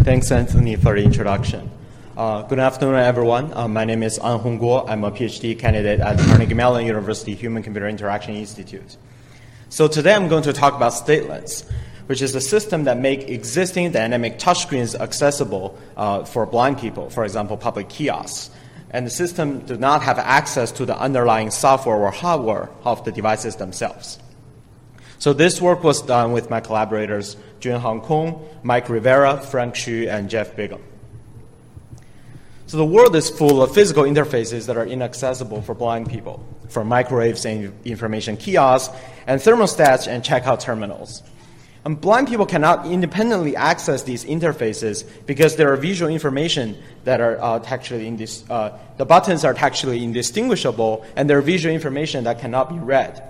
Thanks, Anthony, for the introduction. Good afternoon, everyone. My name is Anhong. I'm a PhD candidate at Carnegie Mellon University Human-Computer Interaction Institute. So today I'm going to talk about StateLens, which is a system that makes existing dynamic touchscreens accessible for blind people, for example, public kiosks. And the system does not have access to the underlying software or hardware of the devices themselves. So this work was done with my collaborators, Junhan, Mike Rivera, Frank Xu, and Jeff Bigham. So the world is full of physical interfaces that are inaccessible for blind people, from microwaves and information kiosks, and thermostats and checkout terminals. And blind people cannot independently access these interfaces because there are visual information that are textually the buttons are textually indistinguishable, and there are visual information that cannot be read.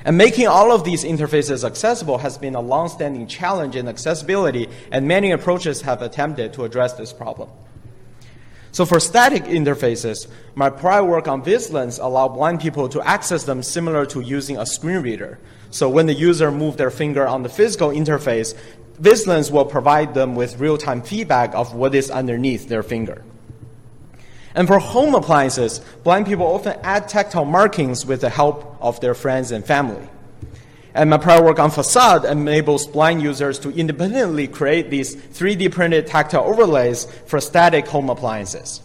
And making all of these interfaces accessible has been a long-standing challenge in accessibility, and many approaches have attempted to address this problem. So for static interfaces, my prior work on StateLens allowed blind people to access them similar to using a screen reader. So when the user moves their finger on the physical interface, StateLens will provide them with real-time feedback of what is underneath their finger. And for home appliances, blind people often add tactile markings with the help of their friends and family. And my prior work on facade enables blind users to independently create these 3D printed tactile overlays for static home appliances.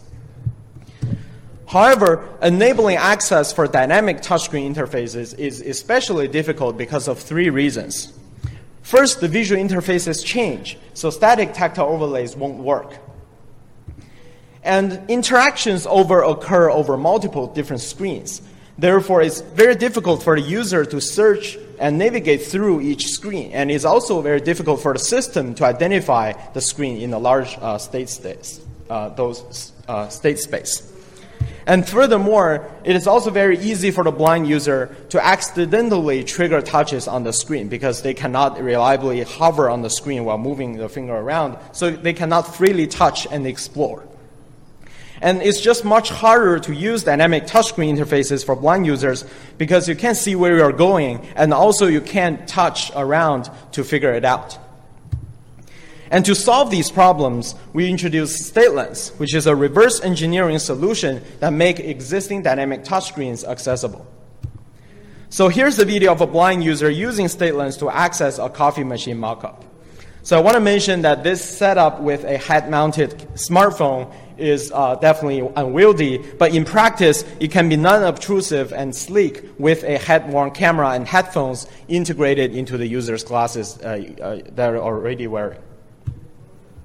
However, enabling access for dynamic touchscreen interfaces is especially difficult because of three reasons. First, the visual interfaces change, so static tactile overlays won't work. And interactions occur over multiple different screens. Therefore, it's very difficult for the user to search and navigate through each screen. And it's also very difficult for the system to identify the screen in a large state space. And furthermore, it is also very easy for the blind user to accidentally trigger touches on the screen because they cannot reliably hover on the screen while moving the finger around, so they cannot freely touch and explore. And it's just much harder to use dynamic touchscreen interfaces for blind users because you can't see where you're going, and also you can't touch around to figure it out. And to solve these problems, we introduced StateLens, which is a reverse engineering solution that makes existing dynamic touchscreens accessible. So here's the video of a blind user using StateLens to access a coffee machine mockup. So I want to mention that this setup with a head-mounted smartphone is definitely unwieldy, but in practice, it can be non-obtrusive and sleek with a head-worn camera and headphones integrated into the user's glasses that are already wearing.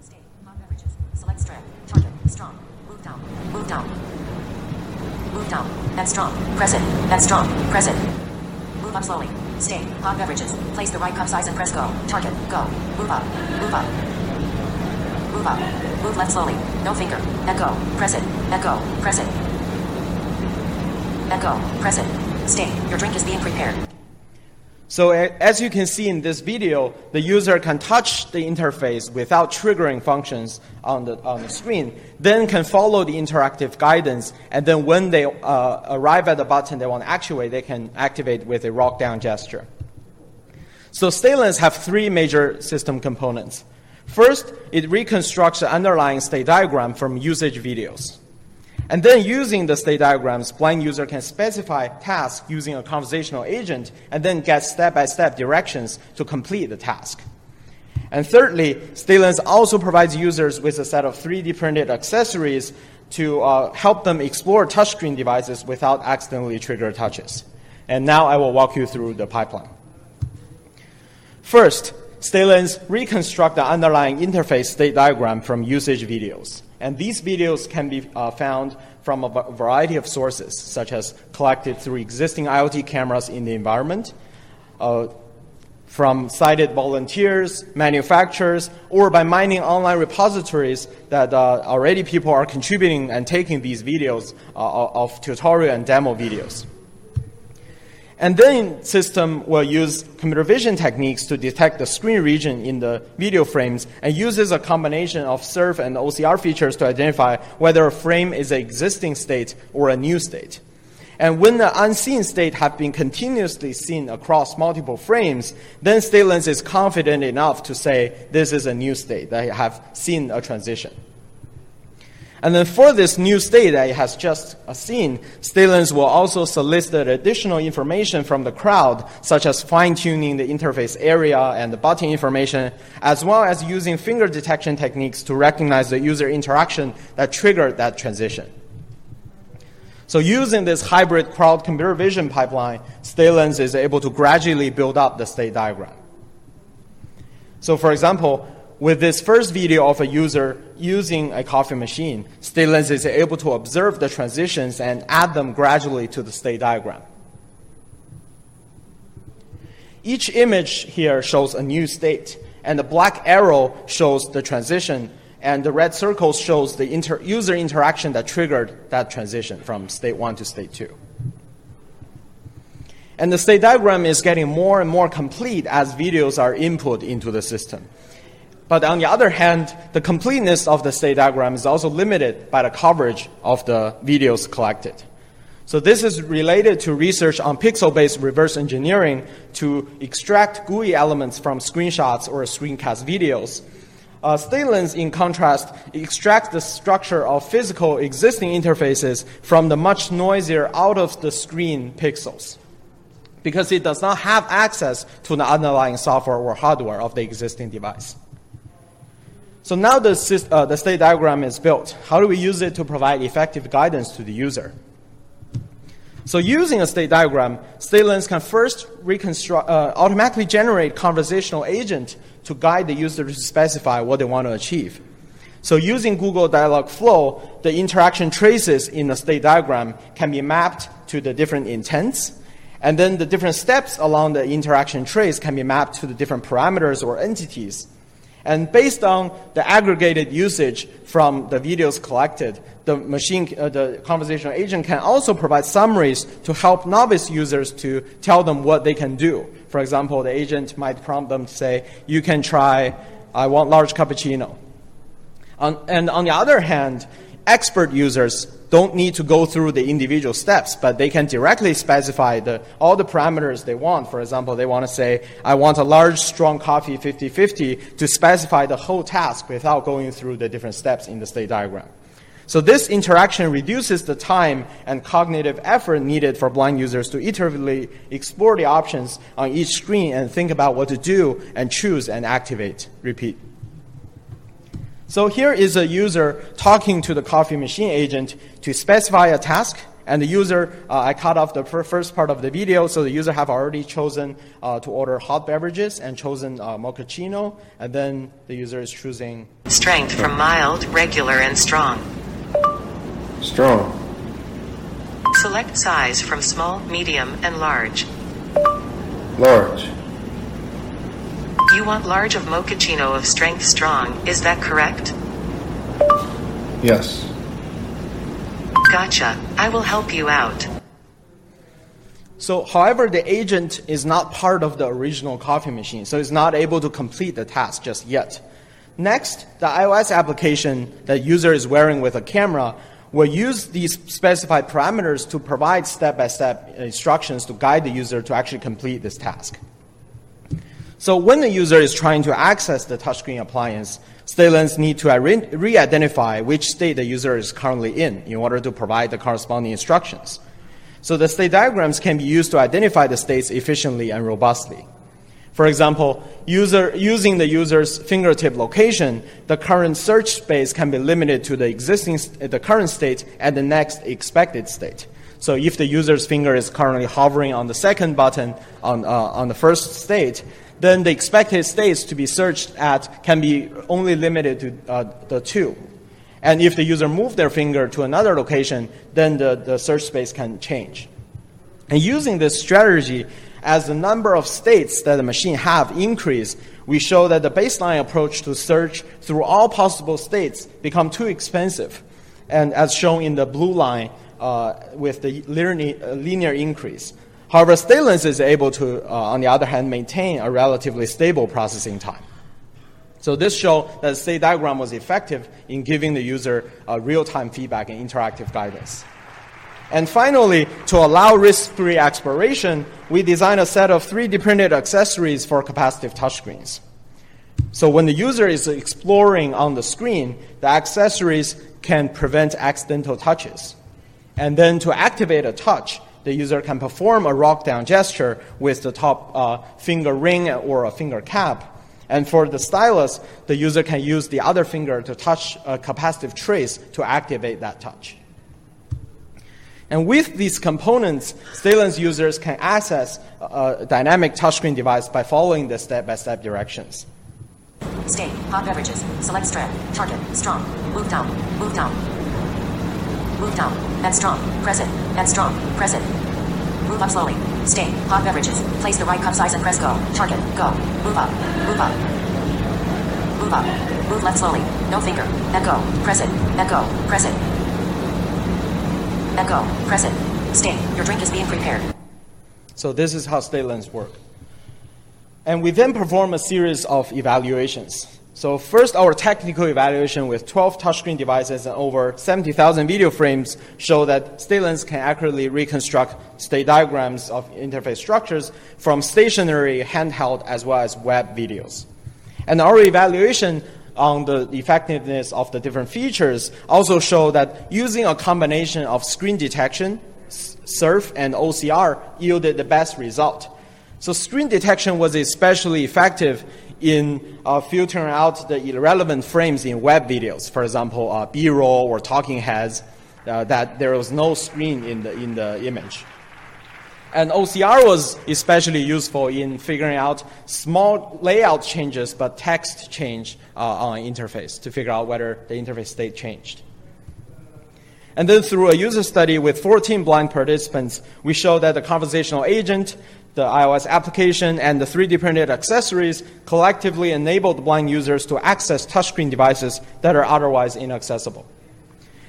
Stay. Hot beverages. Select strap. Target. Strong. Move down. Move down. Move down. That's strong. Press it. That's strong. Press it. Move up slowly. Stay. Hot beverages. Place the right cup size and press go. Target. Go. Move up. Move up. Move up. Move left slowly. No finger. Let go. Press it. Let go. Press it. Let go. Press it. Stay. Your drink is being prepared. So as you can see in this video, the user can touch the interface without triggering functions on the screen, then can follow the interactive guidance, and then when they arrive at the button they want to actuate, they can activate with a rock down gesture. So StateLens have three major system components. First, it reconstructs the underlying state diagram from usage videos. And then using the state diagrams, blind user can specify tasks using a conversational agent and then get step-by-step directions to complete the task. And thirdly, StateLens also provides users with a set of 3D printed accessories to help them explore touchscreen devices without accidentally trigger touches. And now I will walk you through the pipeline. First, StateLens reconstruct the underlying interface state diagram from usage videos. And these videos can be found from a variety of sources, such as collected through existing IoT cameras in the environment, from cited volunteers, manufacturers, or by mining online repositories that already people are contributing and taking these videos of tutorial and demo videos. And then system will use computer vision techniques to detect the screen region in the video frames and uses a combination of SURF and OCR features to identify whether a frame is an existing state or a new state. And when the unseen state have been continuously seen across multiple frames, then StateLens is confident enough to say this is a new state that have seen a transition. And then for this new state that it has just seen, StateLens will also solicit additional information from the crowd, such as fine-tuning the interface area and the button information, as well as using finger detection techniques to recognize the user interaction that triggered that transition. So using this hybrid crowd computer vision pipeline, StateLens is able to gradually build up the state diagram. So for example, with this first video of a user using a coffee machine, StateLens is able to observe the transitions and add them gradually to the state diagram. Each image here shows a new state, and the black arrow shows the transition, and the red circle shows the user interaction that triggered that transition from state 1 to state 2. And the state diagram is getting more and more complete as videos are input into the system. But on the other hand, the completeness of the state diagram is also limited by the coverage of the videos collected. So this is related to research on pixel-based reverse engineering to extract GUI elements from screenshots or screencast videos. StateLens, in contrast, extracts the structure of physical existing interfaces from the much noisier out-of-the-screen pixels, because it does not have access to the underlying software or hardware of the existing device. So now the state diagram is built. How do we use it to provide effective guidance to the user? So using a state diagram, StateLens can first automatically generate conversational agent to guide the user to specify what they want to achieve. So using Google Dialogflow, the interaction traces in the state diagram can be mapped to the different intents, and then the different steps along the interaction trace can be mapped to the different parameters or entities. And based on the aggregated usage from the videos collected, the conversational agent can also provide summaries to help novice users to tell them what they can do. For example, the agent might prompt them to say, you can try, I want large cappuccino. And on the other hand, expert users don't need to go through the individual steps, but they can directly specify all the parameters they want. For example, they want to say, I want a large, strong coffee 50-50 to specify the whole task without going through the different steps in the state diagram. So this interaction reduces the time and cognitive effort needed for blind users to iteratively explore the options on each screen and think about what to do and choose and activate, repeat. So here is a user talking to the coffee machine agent to specify a task. And the user, I cut off the first part of the video, so the user have already chosen to order hot beverages and chosen mochaccino. And then the user is choosing strength from mild, regular, and strong. Strong. Select size from small, medium, and large. Large. You want large of mochaccino of strength strong, is that correct? Yes. Gotcha. I will help you out. So, however, the agent is not part of the original coffee machine, so it's not able to complete the task just yet. Next, the iOS application that user is wearing with a camera will use these specified parameters to provide step-by-step instructions to guide the user to actually complete this task. So when the user is trying to access the touchscreen appliance, StateLens need to re-identify which state the user is currently in order to provide the corresponding instructions. So the state diagrams can be used to identify the states efficiently and robustly. For example, using the user's fingertip location, the current search space can be limited to the current state and the next expected state. So if the user's finger is currently hovering on the second button on the first state, then the expected states to be searched at can be only limited to the two. And if the user moves their finger to another location, then the search space can change. And using this strategy, as the number of states that the machine have increase, we show that the baseline approach to search through all possible states become too expensive. And as shown in the blue line with the linear increase. However, StateLens is able to, on the other hand, maintain a relatively stable processing time. So this shows that the state diagram was effective in giving the user real-time feedback and interactive guidance. And finally, to allow risk-free exploration, we designed a set of 3D printed accessories for capacitive touchscreens. So when the user is exploring on the screen, the accessories can prevent accidental touches. And then to activate a touch, the user can perform a rock-down gesture with the top finger ring or a finger cap. And for the stylus, the user can use the other finger to touch a capacitive trace to activate that touch. And with these components, StateLens users can access a dynamic touchscreen device by following the step-by-step directions. State, hot beverages, select strap, target, strong, move down, move down. Move down, and strong, press it, and strong, press it. Move up slowly, stay, hot beverages, place the right cup size and press go, target, go, move up, move up. Move up, move left slowly, no finger, and go, press it, and go, press it. And go, press it, stay, your drink is being prepared. So this is how StateLens work. And we then perform a series of evaluations. So first, our technical evaluation with 12 touchscreen devices and over 70,000 video frames show that StateLens can accurately reconstruct state diagrams of interface structures from stationary, handheld, as well as web videos. And our evaluation on the effectiveness of the different features also show that using a combination of screen detection, SURF, and OCR yielded the best result. So screen detection was especially effective in filtering out the irrelevant frames in web videos. For example, B-roll or talking heads, that there was no screen in the image. And OCR was especially useful in figuring out small layout changes but text change on an interface to figure out whether the interface state changed. And then through a user study with 14 blind participants, we showed that the conversational agent, the iOS application, and the 3D printed accessories collectively enabled blind users to access touchscreen devices that are otherwise inaccessible.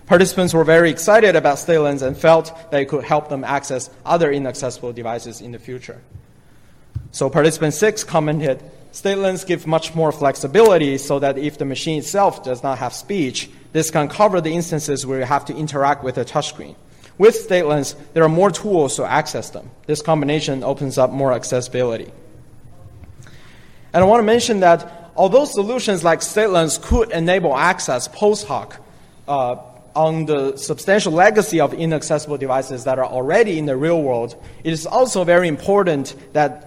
Participants were very excited about StateLens and felt that it could help them access other inaccessible devices in the future. So participant 6 commented, StateLens gives much more flexibility so that if the machine itself does not have speech, this can cover the instances where you have to interact with a touchscreen. With StateLens, there are more tools to access them. This combination opens up more accessibility. And I want to mention that although solutions like StateLens could enable access post hoc on the substantial legacy of inaccessible devices that are already in the real world, it is also very important that,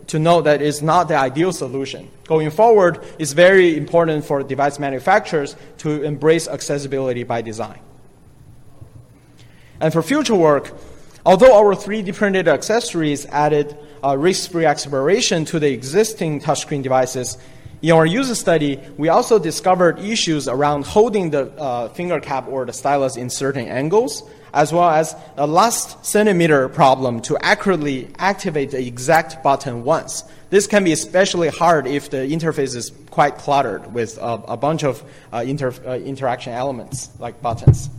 to note that it's not the ideal solution. Going forward, it's very important for device manufacturers to embrace accessibility by design. And for future work, although our 3D printed accessories added risk-free exploration to the existing touchscreen devices, in our user study, we also discovered issues around holding the finger cap or the stylus in certain angles, as well as a last centimeter problem to accurately activate the exact button once. This can be especially hard if the interface is quite cluttered with a bunch of interaction elements like buttons.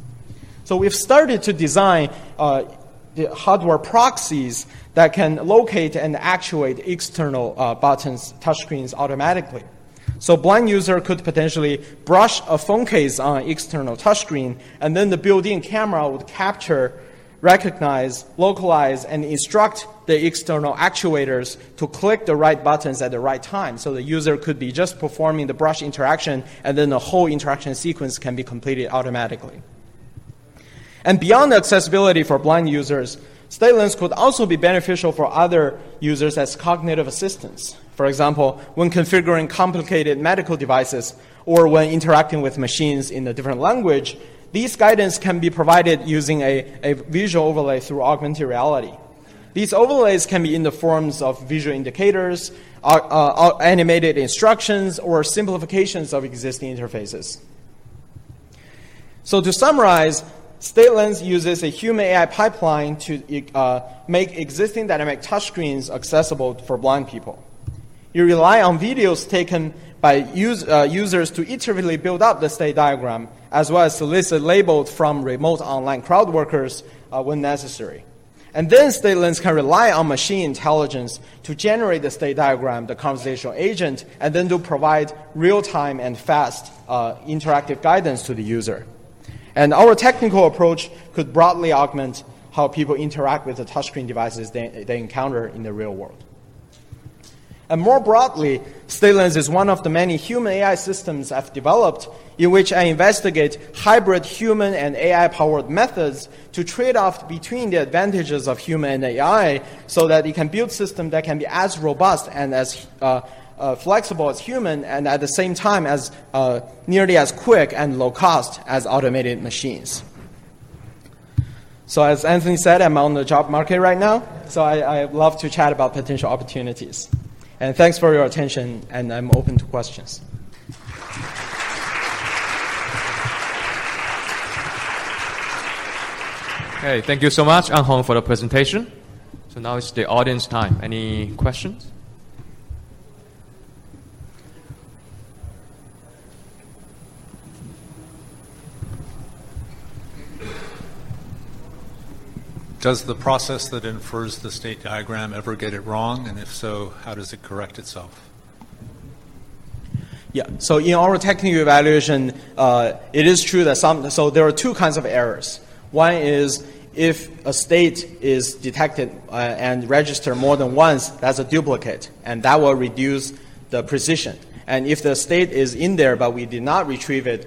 So we've started to design the hardware proxies that can locate and actuate external buttons, touchscreens automatically. So blind user could potentially brush a phone case on an external touchscreen, and then the built-in camera would capture, recognize, localize, and instruct the external actuators to click the right buttons at the right time. So the user could be just performing the brush interaction, and then the whole interaction sequence can be completed automatically. And beyond the accessibility for blind users, StateLens could also be beneficial for other users as cognitive assistance. For example, when configuring complicated medical devices or when interacting with machines in a different language, these guidance can be provided using a visual overlay through augmented reality. These overlays can be in the forms of visual indicators, animated instructions, or simplifications of existing interfaces. So to summarize, StateLens uses a human AI pipeline to make existing dynamic touchscreens accessible for blind people. You rely on videos taken by users to iteratively build up the state diagram, as well as solicit labels from remote online crowd workers when necessary. And then StateLens can rely on machine intelligence to generate the state diagram, the conversational agent, and then to provide real-time and fast interactive guidance to the user. And our technical approach could broadly augment how people interact with the touchscreen devices they encounter in the real world. And more broadly, StateLens is one of the many human AI systems I've developed in which I investigate hybrid human and AI-powered methods to trade off between the advantages of human and AI so that it can build systems that can be as robust and as flexible as human and at the same time as nearly as quick and low cost as automated machines. So as Anthony said, I'm on the job market right now, so I love to chat about potential opportunities. And thanks for your attention, and I'm open to questions. Okay, thank you so much, Anhong, for the presentation. So now it's the audience time. Any questions? Does the process that infers the state diagram ever get it wrong? And if so, how does it correct itself? Yeah, so in our technical evaluation, it is true that so there are two kinds of errors. One is if a state is detected and registered more than once, that's a duplicate, and that will reduce the precision. And if the state is in there but we did not retrieve it,